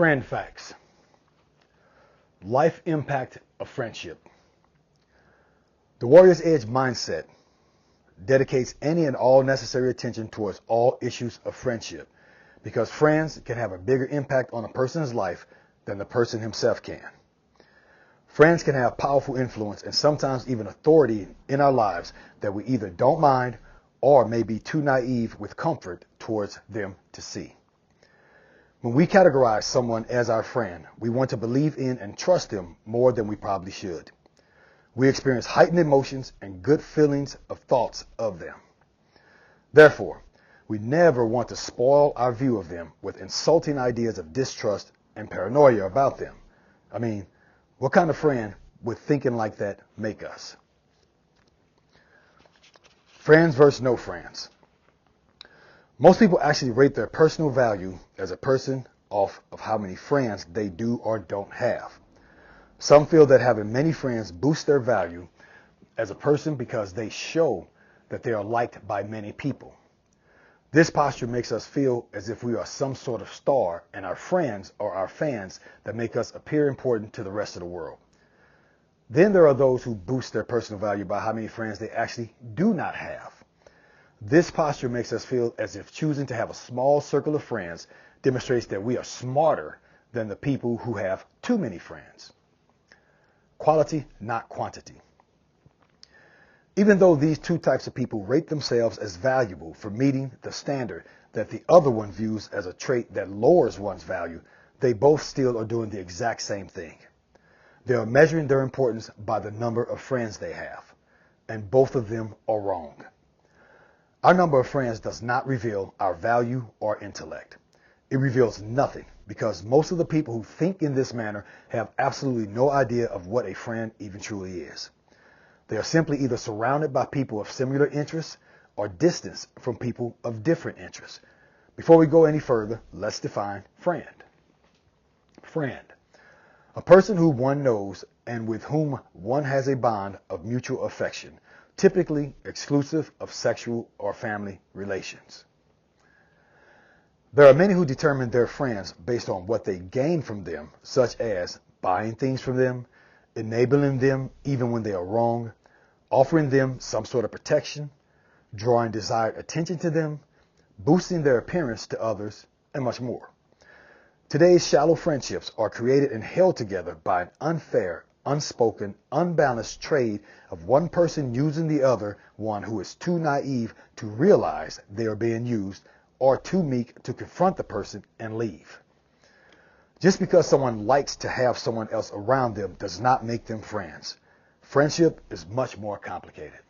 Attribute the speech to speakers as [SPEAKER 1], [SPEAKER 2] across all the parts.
[SPEAKER 1] Friend facts. Life impact of friendship. The warrior's edge mindset dedicates any and all necessary attention towards all issues of friendship because friends can have a bigger impact on a person's life than the person himself can. Friends can have powerful influence and sometimes even authority in our lives that we either don't mind or may be too naive with comfort towards them to see. When we categorize someone as our friend, we want to believe in and trust them more than we probably should. We experience heightened emotions and good feelings of thoughts of them. Therefore, we never want to spoil our view of them with insulting ideas of distrust and paranoia about them. I mean, what kind of friend would thinking like that make us? Friends versus no friends. Most people actually rate their personal value as a person off of how many friends they do or don't have. Some feel that having many friends boosts their value as a person because they show that they are liked by many people. This posture makes us feel as if we are some sort of star and our friends are our fans that make us appear important to the rest of the world. Then there are those who boost their personal value by how many friends they actually do not have. This posture makes us feel as if choosing to have a small circle of friends demonstrates that we are smarter than the people who have too many friends. Quality, not quantity. Even though these two types of people rate themselves as valuable for meeting the standard that the other one views as a trait that lowers one's value, they both still are doing the exact same thing. They are measuring their importance by the number of friends they have, and both of them are wrong. Our number of friends does not reveal our value or intellect. It reveals nothing because most of the people who think in this manner have absolutely no idea of what a friend even truly is. They are simply either surrounded by people of similar interests or distanced from people of different interests. Before we go any further, let's define friend. Friend. A person who one knows and with whom one has a bond of mutual affection, typically exclusive of sexual or family relations. There are many who determine their friends based on what they gain from them, such as buying things from them, enabling them even when they are wrong, offering them some sort of protection, drawing desired attention to them, boosting their appearance to others, and much more. Today's shallow friendships are created and held together by an unfair, unspoken, unbalanced trade of one person using the other one who is too naive to realize they are being used or too meek to confront the person and leave. Just because someone likes to have someone else around them does not make them friends. Friendship is much more complicated.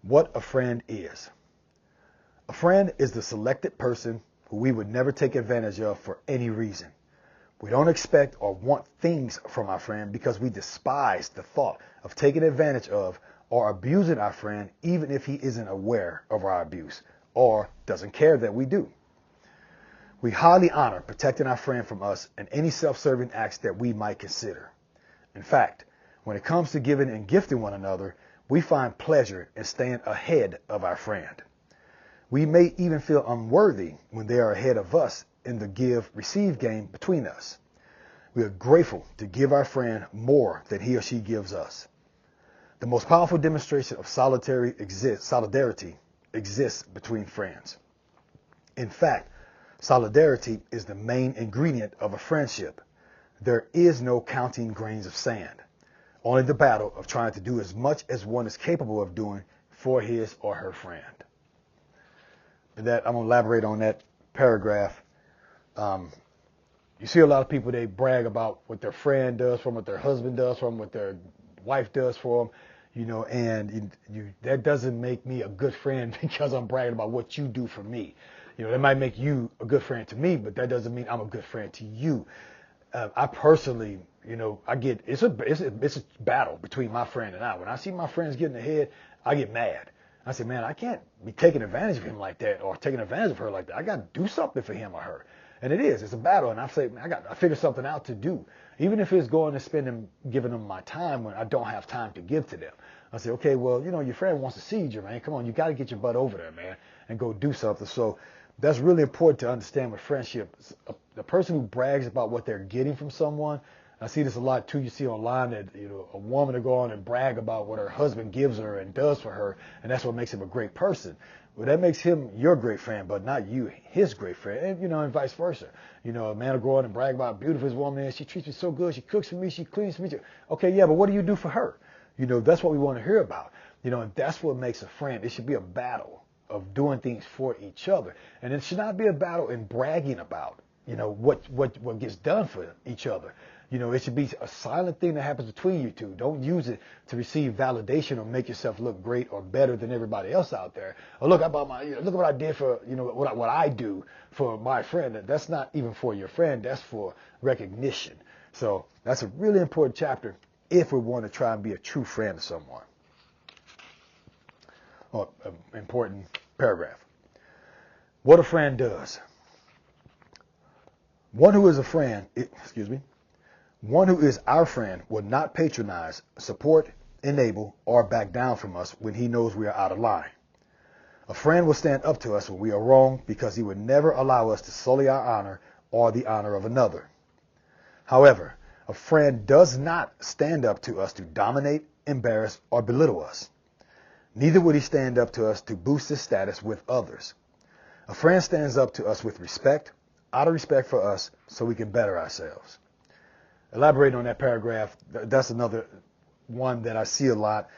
[SPEAKER 1] What a friend is. A friend is the selected person who we would never take advantage of for any reason. We don't expect or want things from our friend because we despise the thought of taking advantage of or abusing our friend even if he isn't aware of our abuse or doesn't care that we do. We highly honor protecting our friend from us and any self-serving acts that we might consider. In fact, when it comes to giving and gifting one another, we find pleasure in staying ahead of our friend. We may even feel unworthy when they are ahead of us in the give-receive game between us. We are grateful to give our friend more than he or she gives us. The most powerful demonstration of solidarity exists between friends. In fact, solidarity is the main ingredient of a friendship. There is no counting grains of sand, only the battle of trying to do as much as one is capable of doing for his or her friend. And that, I'm going to elaborate on that paragraph. You see a lot of people, they brag about what their friend does for them, what their husband does for them, what their wife does for them, and that doesn't make me a good friend because I'm bragging about what you do for me. That might make you a good friend to me, but that doesn't mean I'm a good friend to you. I personally, I get, it's a battle between my friend and I. When I see my friends getting ahead, I get mad. I say, man, I can't be taking advantage of him like that or taking advantage of her like that. I got to do something for him or her. And it's a battle. And I say, man, I figure something out to do. Even if it's going to giving them my time when I don't have time to give to them. I say, okay, well, your friend wants to see you, Jermaine. Come on, you got to get your butt over there, man, and go do something. So That's really important to understand with friendship. The person who brags about what they're getting from someone, I see this a lot too. You see online that a woman will go on and brag about what her husband gives her and does for her, and that's what makes him a great person. Well, that makes him your great friend, but not you, his great friend, and vice versa. A man will go on and brag about how beautiful his woman is. She treats me so good. She cooks for me. She cleans for me. Okay, yeah, but what do you do for her? That's what we want to hear about. And that's what makes a friend. It should be a battle of doing things for each other, and it should not be a battle in bragging about what gets done for each other. It should be a silent thing that happens between you two. Don't use it to receive validation or make yourself look great or better than everybody else out there. Or look, look what I did for what I do for my friend. That's not even for your friend. That's for recognition. So that's a really important chapter if we want to try and be a true friend to someone. Or important paragraph. What a friend does. One who is our friend will not patronize, support, enable, or back down from us when he knows we are out of line. A friend will stand up to us when we are wrong because he would never allow us to sully our honor or the honor of another. However, a friend does not stand up to us to dominate, embarrass, or belittle us. Neither would he stand up to us to boost his status with others. A friend stands up to us with respect, out of respect for us, so we can better ourselves. Elaborating on that paragraph, that's another one that I see a lot.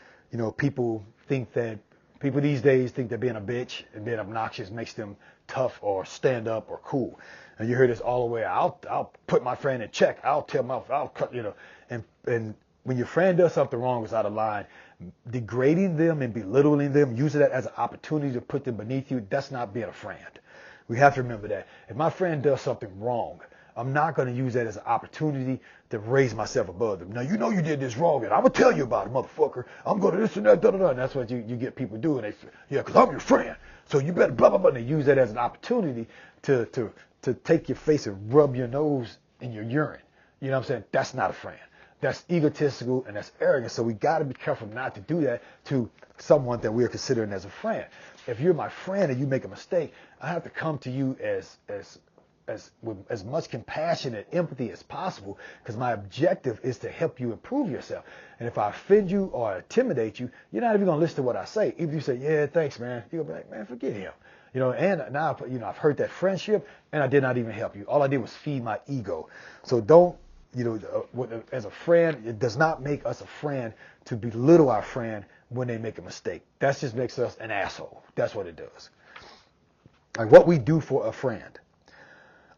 [SPEAKER 1] People these days think that being a bitch and being obnoxious makes them tough or stand up or cool. And you hear this all the way. I'll put my friend in check. I'll cut, and when your friend does something wrong, is out of line, degrading them and belittling them, using that as an opportunity to put them beneath you, that's not being a friend. We have to remember that. If my friend does something wrong, I'm not going to use that as an opportunity to raise myself above them. Now, you did this wrong, and I'm going to tell you about it, motherfucker. I'm going to this and that, da-da-da. And that's what you get people doing. They say, yeah, because I'm your friend. So you better blah, blah, blah. And they use that as an opportunity to take your face and rub your nose in your urine. You know what I'm saying? That's not a friend. That's egotistical and that's arrogant. So we got to be careful not to do that to someone that we are considering as a friend. If you're my friend and you make a mistake, I have to come to you with as much compassion and empathy as possible, because my objective is to help you improve yourself. And if I offend you or intimidate you, you're not even going to listen to what I say. If you say, yeah, thanks, man, you're going to be like, man, forget him. And now, I've hurt that friendship and I did not even help you. All I did was feed my ego. So don't, as a friend, it does not make us a friend to belittle our friend when they make a mistake. That just makes us an asshole. That's what it does. Like what we do for a friend.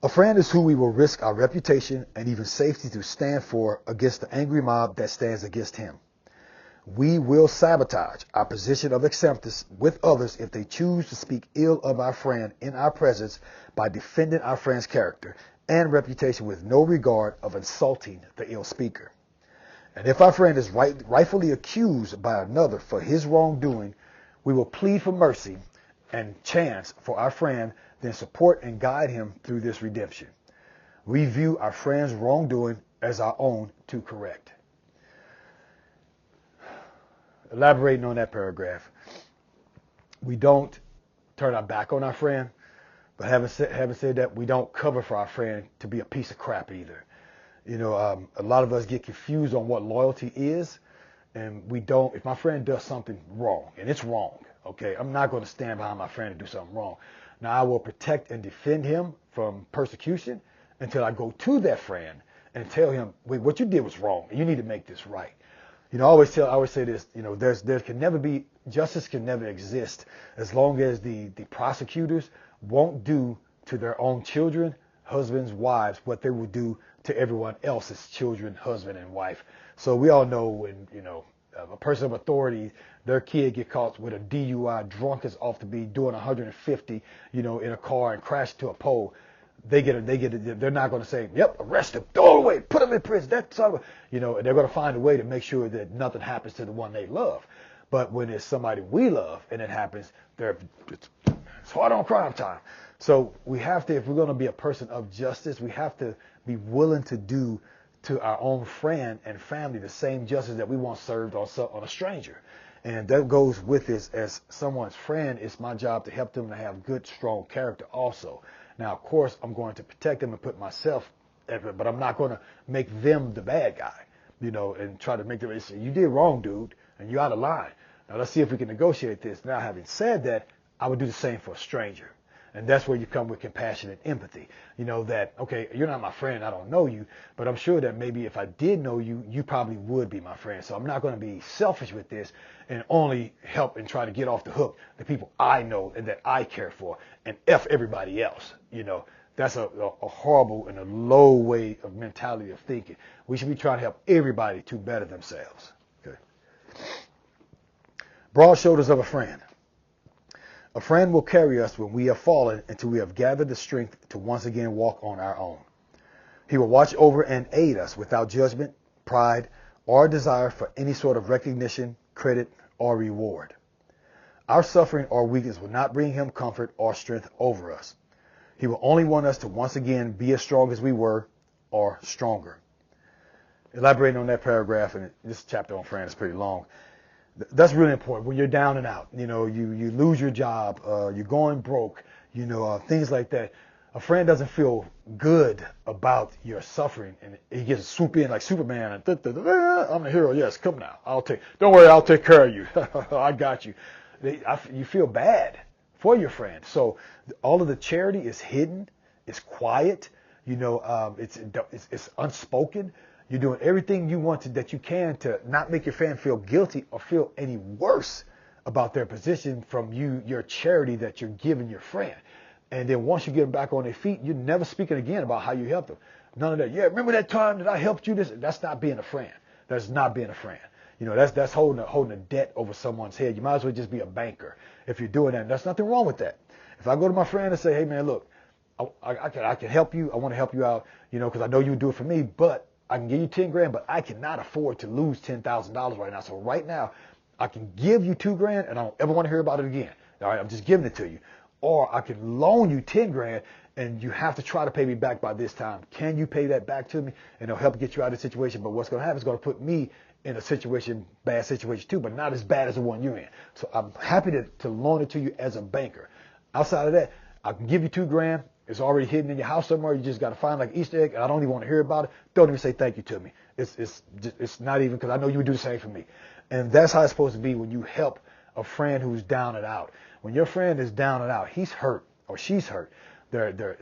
[SPEAKER 1] A friend is who we will risk our reputation and even safety to stand for against the angry mob that stands against him. We will sabotage our position of acceptance with others if they choose to speak ill of our friend in our presence by defending our friend's character and reputation with no regard of insulting the ill speaker. And if our friend is rightfully accused by another for his wrongdoing, we will plead for mercy and chance for our friend, then support and guide him through this redemption. We view our friend's wrongdoing as our own to correct. Elaborating on that paragraph, we don't turn our back on our friend, but having said that, we don't cover for our friend to be a piece of crap either. A lot of us get confused on what loyalty is, and we don't. If my friend does something wrong, and it's wrong, okay, I'm not going to stand behind my friend and do something wrong. Now, I will protect and defend him from persecution until I go to that friend and tell him, wait, what you did was wrong, and you need to make this right. I always say this, there can never be, justice can never exist as long as the prosecutors won't do to their own children, husbands, wives, what they will do to everyone else's children, husband, and wife. So we all know when, a person of authority, their kid get caught with a DUI, drunk as off to be, doing 150, in a car and crash to a pole. They're not going to say, yep, arrest him, throw him away, put him in prison. That's they're going to find a way to make sure that nothing happens to the one they love. But when it's somebody we love and it happens, it's hard on crime time. So we have to, if we're going to be a person of justice, we have to be willing to do to our own friend and family the same justice that we want served on a stranger. And that goes with this. As someone's friend, it's my job to help them to have good, strong character also. Now, of course, I'm going to protect them and put myself at it, but I'm not going to make them the bad guy, and try to make them say, you did wrong, dude, and you're out of line. Now, let's see if we can negotiate this. Now, having said that, I would do the same for a stranger. And that's where you come with compassion and empathy. That, okay, you're not my friend, I don't know you, but I'm sure that maybe if I did know you, you probably would be my friend. So I'm not going to be selfish with this and only help and try to get off the hook the people I know and that I care for and F everybody else. That's a horrible and a low way of mentality of thinking. We should be trying to help everybody to better themselves. Okay. Broad shoulders of a friend. A friend will carry us when we have fallen until we have gathered the strength to once again walk on our own. He will watch over and aid us without judgment, pride, or desire for any sort of recognition, credit, or reward. Our suffering or weakness will not bring him comfort or strength over us. He will only want us to once again be as strong as we were or stronger. Elaborating on that paragraph, and this chapter on friends is pretty long. That's really important when you're down and out. You lose your job, you're going broke, things like that. A friend doesn't feel good about your suffering, and he gets to swoop in like Superman and I'm the hero. Yes, come now. Don't worry, I'll take care of you. I got you. You feel bad for your friend. So all of the charity is hidden, it's quiet. It's unspoken. You're doing everything you want that you can to not make your friend feel guilty or feel any worse about their position from your charity that you're giving your friend. And then once you get them back on their feet, you're never speaking again about how you helped them. None of that. Yeah, remember that time that I helped you? That's not being a friend. That's not being a friend. That's holding a debt over someone's head. You might as well just be a banker if you're doing that. There's nothing wrong with that. If I go to my friend and say, hey man, look, I can help you. I want to help you out, because I know you would do it for me, but I can give you 10 grand, but I cannot afford to lose $10,000 right now. So right now, I can give you 2 grand and I don't ever want to hear about it again. All right, I'm just giving it to you. Or I can loan you 10 grand and you have to try to pay me back by this time. Can you pay that back to me? And it'll help get you out of the situation. But what's going to happen is going to put me in a bad situation too, but not as bad as the one you're in. So I'm happy to loan it to you as a banker. Outside of that, I can give you 2 grand. It's already hidden in your house somewhere. You just got to find like Easter egg, and I don't even want to hear about it. Don't even say thank you to me. It's not even, because I know you would do the same for me. And that's how it's supposed to be when you help a friend who's down and out. When your friend is down and out, he's hurt or she's hurt. Their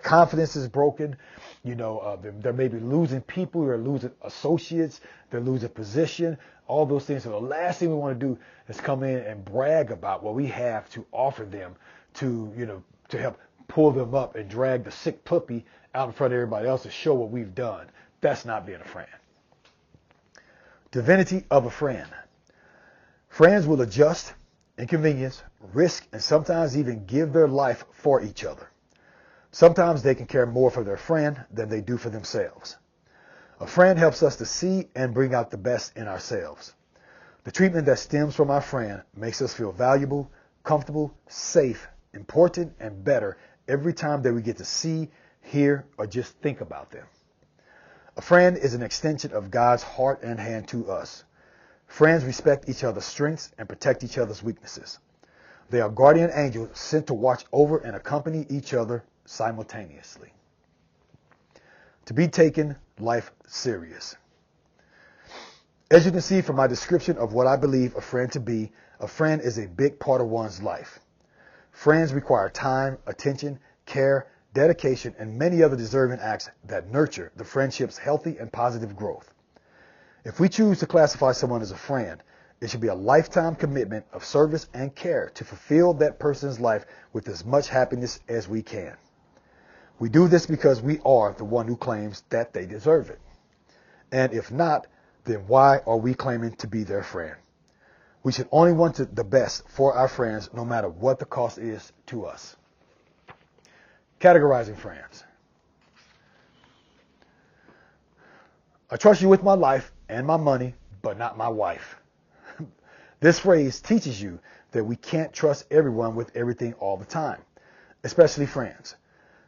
[SPEAKER 1] confidence is broken. They're maybe losing people. They're losing associates. They're losing position. All those things. So the last thing we want to do is come in and brag about what we have to offer them to help pull them up and drag the sick puppy out in front of everybody else to show what we've done. That's not being a friend. Divinity of a friend. Friends will adjust, inconvenience, risk, and sometimes even give their life for each other. Sometimes they can care more for their friend than they do for themselves. A friend helps us to see and bring out the best in ourselves. The treatment that stems from our friend makes us feel valuable, comfortable, safe, important, and better every time that we get to see, hear, or just think about them. A friend is an extension of God's heart and hand to us. Friends respect each other's strengths and protect each other's weaknesses. They are guardian angels sent to watch over and accompany each other simultaneously. To be taken life serious. As you can see from my description of what I believe a friend to be, a friend is a big part of one's life. Friends require time, attention, care, dedication, and many other deserving acts that nurture the friendship's healthy and positive growth. If we choose to classify someone as a friend, it should be a lifetime commitment of service and care to fulfill that person's life with as much happiness as we can. We do this because we are the one who claims that they deserve it. And if not, then why are we claiming to be their friend? We should only want the best for our friends, no matter what the cost is to us. Categorizing friends. I trust you with my life and my money, but not my wife. This phrase teaches you that we can't trust everyone with everything all the time, especially friends.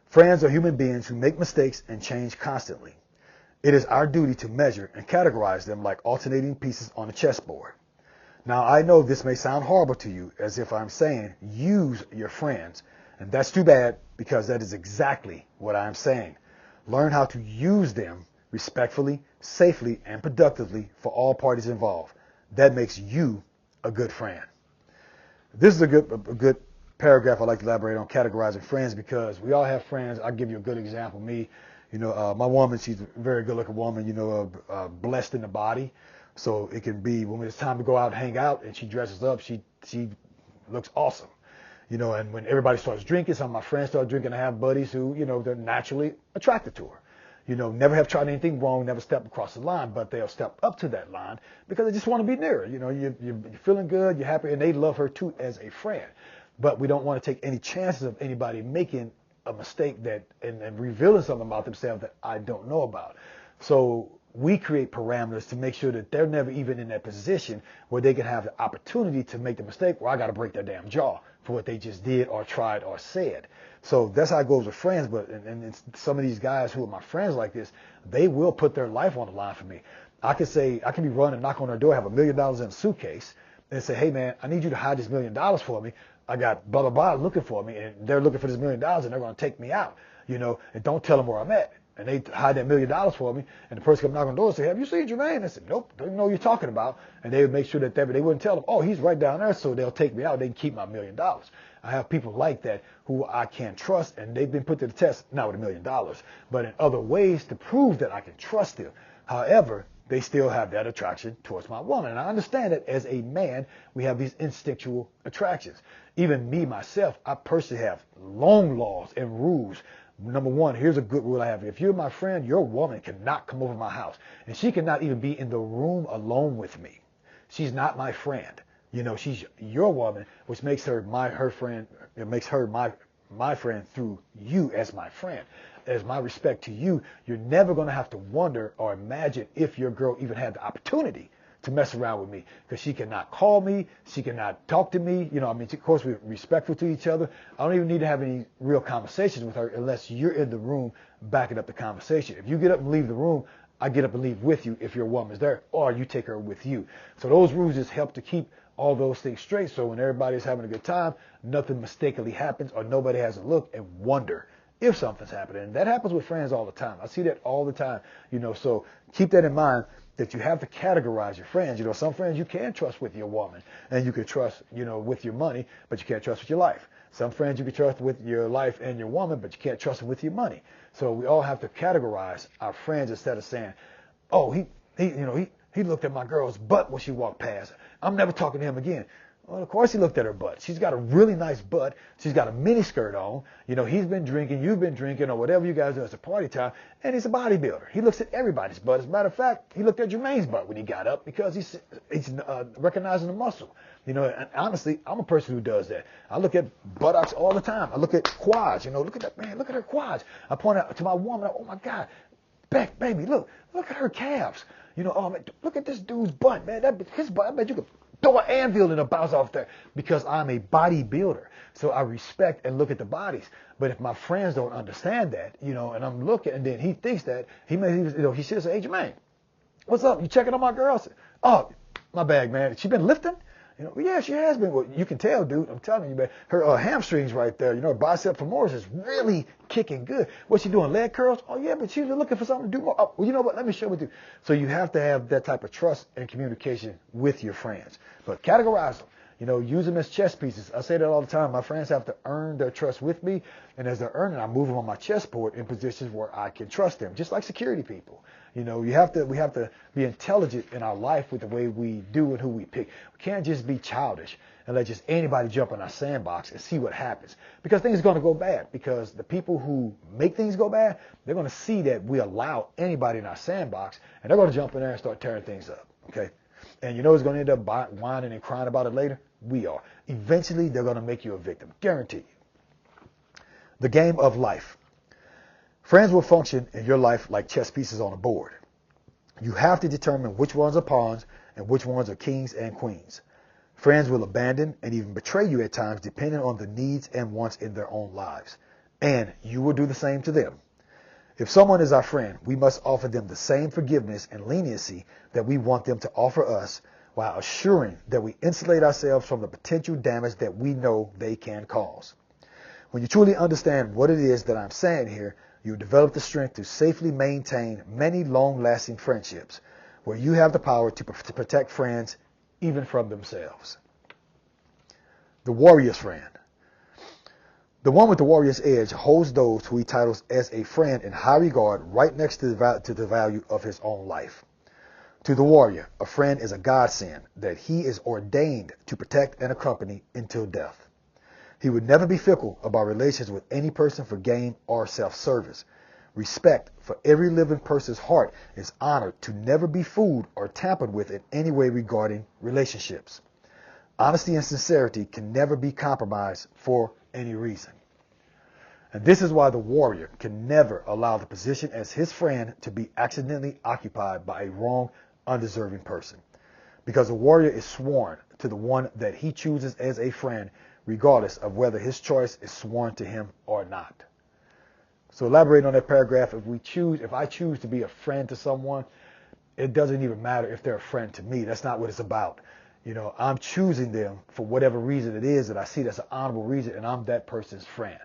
[SPEAKER 1] Friends are human beings who make mistakes and change constantly. It is our duty to measure and categorize them like alternating pieces on a chessboard. Now, I know this may sound horrible to you, as if I'm saying use your friends, and that's too bad because that is exactly what I'm saying. Learn how to use them respectfully, safely, and productively for all parties involved. That makes you a good friend. This is a good paragraph I'd like to elaborate on categorizing friends, because we all have friends. I'll give you a good example. Me, my woman, she's a very good-looking woman, blessed in the body. So it can be when it's time to go out and hang out and she dresses up, she looks awesome. And when everybody starts drinking, some of my friends start drinking, I have buddies who, they're naturally attracted to her. Never have tried anything wrong, never stepped across the line, but they'll step up to that line because they just want to be near her. You're feeling good, you're happy, and they love her too as a friend. But we don't want to take any chances of anybody making a mistake that and revealing something about themselves that I don't know about. So we create parameters to make sure that they're never even in that position where they can have the opportunity to make the mistake where I got to break their damn jaw for what they just did or tried or said. So that's how it goes with friends. But and some of these guys who are my friends like this, they will put their life on the line for me. I can be running, knock on their door, have $1 million in a suitcase, and say, hey man, I need you to hide this $1 million for me. I got blah blah blah looking for me, and they're looking for this $1 million, and they're going to take me out. And don't tell them where I'm at. And they hide that $1 million for me, and the person comes knocking on the door and say, have you seen Jermaine? I said, nope, don't even know what you're talking about. And they would make sure that they wouldn't tell them, oh, he's right down there, so they'll take me out. They can keep my $1 million. I have people like that who I can't trust, and they've been put to the test, not with $1 million, but in other ways to prove that I can trust them. However, they still have that attraction towards my woman. And I understand that as a man, we have these instinctual attractions. Even me, myself, I personally have long laws and rules. Number one, here's a good rule I have. If you're my friend, your woman cannot come over my house. And she cannot even be in the room alone with me. She's not my friend. She's your woman, which makes her her friend. It makes her my friend through you as my friend. As my respect to you, you're never going to have to wonder or imagine if your girl even had the opportunity to mess around with me, because she cannot call me, she cannot talk to me. Of course, we're respectful to each other. I don't even need to have any real conversations with her unless you're in the room backing up the conversation. If you get up and leave the room, I get up and leave with you if your woman's there, or you take her with you. So those rules just help to keep all those things straight. So when everybody's having a good time, nothing mistakenly happens, or nobody has a look and wonder if something's happening. And that happens with friends all the time. I see that all the time. So keep that in mind, that you have to categorize your friends. Some friends you can trust with your woman, and you can trust, with your money, but you can't trust with your life. Some friends you can trust with your life and your woman, but you can't trust them with your money. So we all have to categorize our friends instead of saying, oh, he looked at my girl's butt when she walked past. I'm never talking to him again. Well, of course he looked at her butt. She's got a really nice butt. She's got a mini skirt on. He's been drinking, you've been drinking, or whatever you guys do. It's a party time, and he's a bodybuilder. He looks at everybody's butt. As a matter of fact, he looked at Jermaine's butt when he got up because he's recognizing the muscle. And honestly, I'm a person who does that. I look at buttocks all the time. I look at quads. Look at that, man. Look at her quads. I point out to my woman, oh my God, Beck, baby, look at her calves. Oh man, look at this dude's butt, man. His butt, I bet you could throw an anvil and a bounce off there, because I'm a bodybuilder. So I respect and look at the bodies. But if my friends don't understand that, and I'm looking, and then he thinks that, he may even, he should say, hey, Jermaine, what's up? You checking on my girl? I said, oh, my bag, man. She been lifting? Yeah, she has been. Well, you can tell, dude. I'm telling you, man. Her hamstrings right there, her bicep femoris is really kicking good. What's she doing? Leg curls? Oh, yeah, but she's looking for something to do more. Oh, well, you know what? Let me share with you. So you have to have that type of trust and communication with your friends. But categorize them. Use them as chess pieces. I say that all the time. My friends have to earn their trust with me, and as they're earning, I move them on my chessboard in positions where I can trust them, just like security people. We have to be intelligent in our life with the way we do and who we pick. We can't just be childish and let just anybody jump in our sandbox and see what happens, because things are going to go bad. Because the people who make things go bad, they're going to see that we allow anybody in our sandbox, and they're going to jump in there and start tearing things up. Okay. And who's going to end up whining and crying about it later? We are. Eventually, they're going to make you a victim. Guarantee you. The game of life. Friends will function in your life like chess pieces on a board. You have to determine which ones are pawns and which ones are kings and queens. Friends will abandon and even betray you at times, depending on the needs and wants in their own lives. And you will do the same to them. If someone is our friend, we must offer them the same forgiveness and leniency that we want them to offer us, while assuring that we insulate ourselves from the potential damage that we know they can cause. When you truly understand what it is that I'm saying here, you develop the strength to safely maintain many long-lasting friendships, where you have the power to protect friends even from themselves. The warrior's friend. The one with the warrior's edge holds those who he titles as a friend in high regard, right next to the value of his own life. To the warrior, a friend is a godsend that he is ordained to protect and accompany until death. He would never be fickle about relations with any person for gain or self-service. Respect for every living person's heart is honored to never be fooled or tampered with in any way regarding relationships. Honesty and sincerity can never be compromised for any reason. And this is why the warrior can never allow the position as his friend to be accidentally occupied by a wrong, undeserving person. Because the warrior is sworn to the one that he chooses as a friend, regardless of whether his choice is sworn to him or not. So elaborating on that paragraph, if I choose to be a friend to someone, it doesn't even matter if they're a friend to me. That's not what it's about. I'm choosing them for whatever reason it is that I see that's an honorable reason, and I'm that person's friend.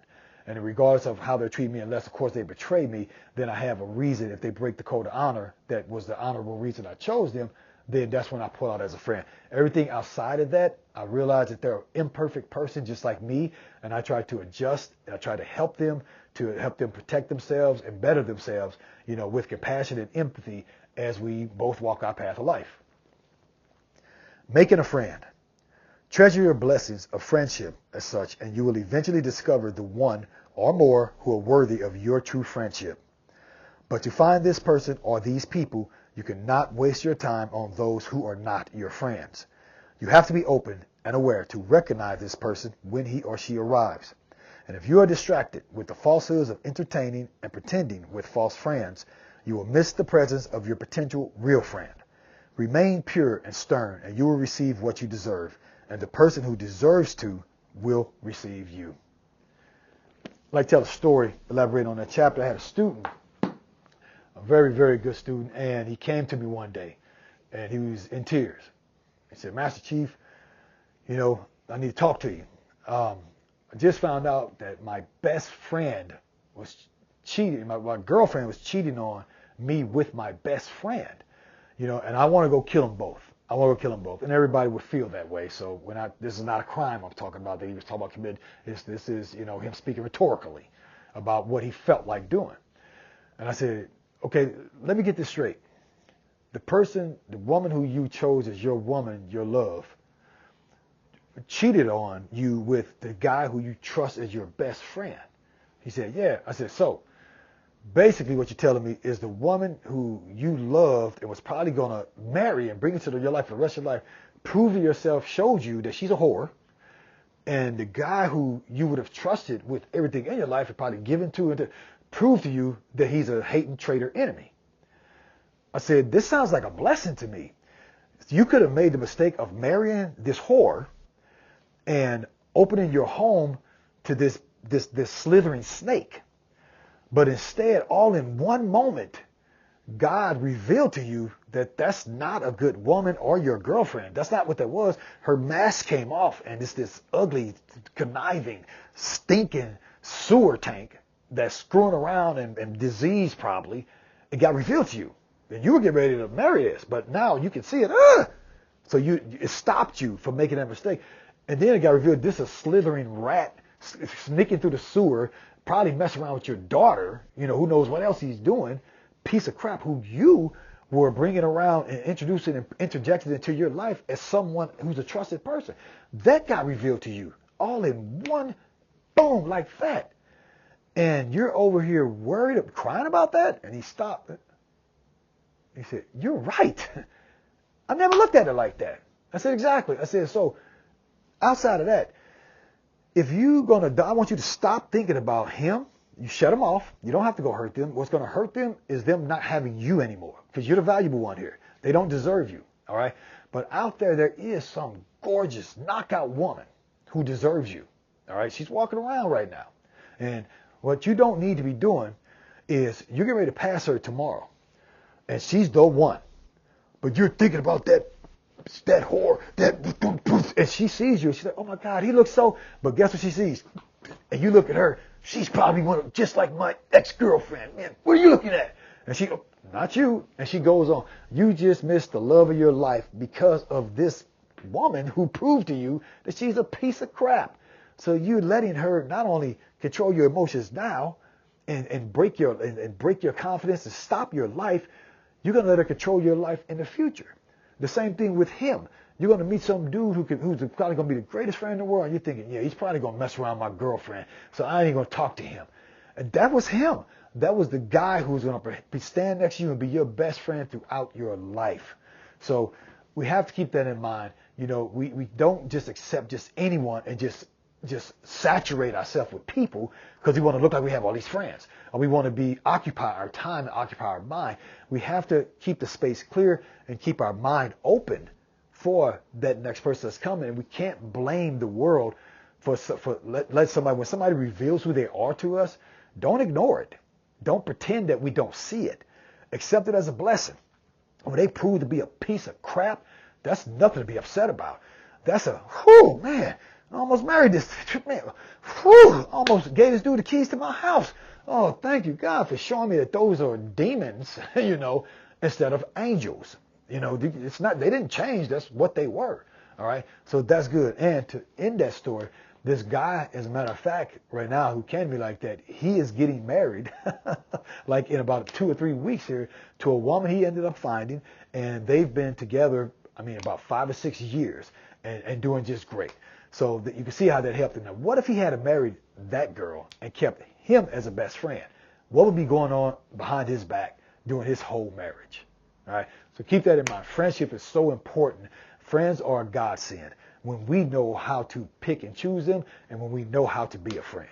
[SPEAKER 1] And regardless of how they treat me, unless, of course, they betray me, then I have a reason. If they break the code of honor, that was the honorable reason I chose them, then that's when I pull out as a friend. Everything outside of that, I realize that they're an imperfect person just like me, and I try to adjust, and I try to help them protect themselves and better themselves, with compassion and empathy as we both walk our path of life. Making a friend. Treasure your blessings of friendship as such, and you will eventually discover the one or more who are worthy of your true friendship. But to find this person or these people, you cannot waste your time on those who are not your friends. You have to be open and aware to recognize this person when he or she arrives. And if you are distracted with the falsehoods of entertaining and pretending with false friends, you will miss the presence of your potential real friend. Remain pure and stern, and you will receive what you deserve, and the person who deserves to will receive you. I'd like to tell a story, elaborate on that chapter. I had a student, a very, very good student, and he came to me one day, and he was in tears. He said, "Master Chief, I need to talk to you. I just found out that my best friend was cheating, my girlfriend was cheating on me with my best friend. And I want to go kill them both. I want to go kill them both." And everybody would feel that way. So this is not a crime I'm talking about that he was talking about committing. This is, him speaking rhetorically about what he felt like doing. And I said, okay, let me get this straight. The woman who you chose as your woman, your love, cheated on you with the guy who you trust as your best friend. He said, yeah. I said, so basically what you're telling me is the woman who you loved and was probably going to marry and bring into your life for the rest of your life, proved to yourself, showed you that she's a whore. And the guy who you would have trusted with everything in your life and probably given to and to prove to you that he's a hating traitor enemy. I said, this sounds like a blessing to me. You could have made the mistake of marrying this whore and opening your home to this slithering snake. But instead, all in one moment, God revealed to you that that's not a good woman or your girlfriend. That's not what that was. Her mask came off, and it's this ugly, conniving, stinking sewer tank that's screwing around and diseased probably. It got revealed to you. And you were getting ready to marry this, but now you can see it. So it stopped you from making that mistake. And then it got revealed this is a slithering rat sneaking through the sewer, probably messing around with your daughter, who knows what else he's doing, piece of crap who you were bringing around and introducing and interjecting into your life as someone who's a trusted person. That got revealed to you all in one boom like that. And you're over here worried, crying about that? And he stopped. He said, you're right. I never looked at it like that. I said, exactly. I said, so outside of that, if you're going to die, I want you to stop thinking about him. You shut them off. You don't have to go hurt them. What's going to hurt them is them not having you anymore, because you're the valuable one here. They don't deserve you, all right? But out there is some gorgeous knockout woman who deserves you, all right? She's walking around right now. And what you don't need to be doing is you're getting ready to pass her tomorrow, and she's the one, but you're thinking about that whore, and she sees you. She's like, oh my God, he looks so. But guess what she sees? And you look at her. She's probably one of just like my ex-girlfriend. Man, what are you looking at? And she, not you. And she goes on. You just missed the love of your life because of this woman who proved to you that she's a piece of crap. So you're letting her not only control your emotions now and break your confidence and stop your life, you're going to let her control your life in the future. The same thing with him. You're going to meet some dude who's probably going to be the greatest friend in the world. And you're thinking, yeah, he's probably going to mess around with my girlfriend, so I ain't going to talk to him. And that was him. That was the guy who's going to stand next to you and be your best friend throughout your life. So we have to keep that in mind. You know, we don't just accept just anyone and just saturate ourselves with people because we want to look like we have all these friends, or we want to occupy our time and occupy our mind. We have to keep the space clear and keep our mind open for that next person that's coming. And we can't blame the world for let somebody, when somebody reveals who they are to us, don't ignore it. Don't pretend that we don't see it. Accept it as a blessing. When they prove to be a piece of crap, that's nothing to be upset about. That's whew, man, I almost married this man. Whew, almost gave this dude the keys to my house. Oh, thank you, God, for showing me that those are demons, you know, instead of angels. You know, it's not, they didn't change. That's what they were. All right. So that's good. And to end that story, this guy, as a matter of fact, right now, who can be like that, he is getting married like in about 2 or 3 weeks here to a woman he ended up finding. And they've been together, I mean, about 5 or 6 years and doing just great. So that you can see how that helped him. Now, what if he had married that girl and kept him as a best friend? What would be going on behind his back during his whole marriage? All right. So keep that in mind. Friendship is so important. Friends are a godsend when we know how to pick and choose them and when we know how to be a friend.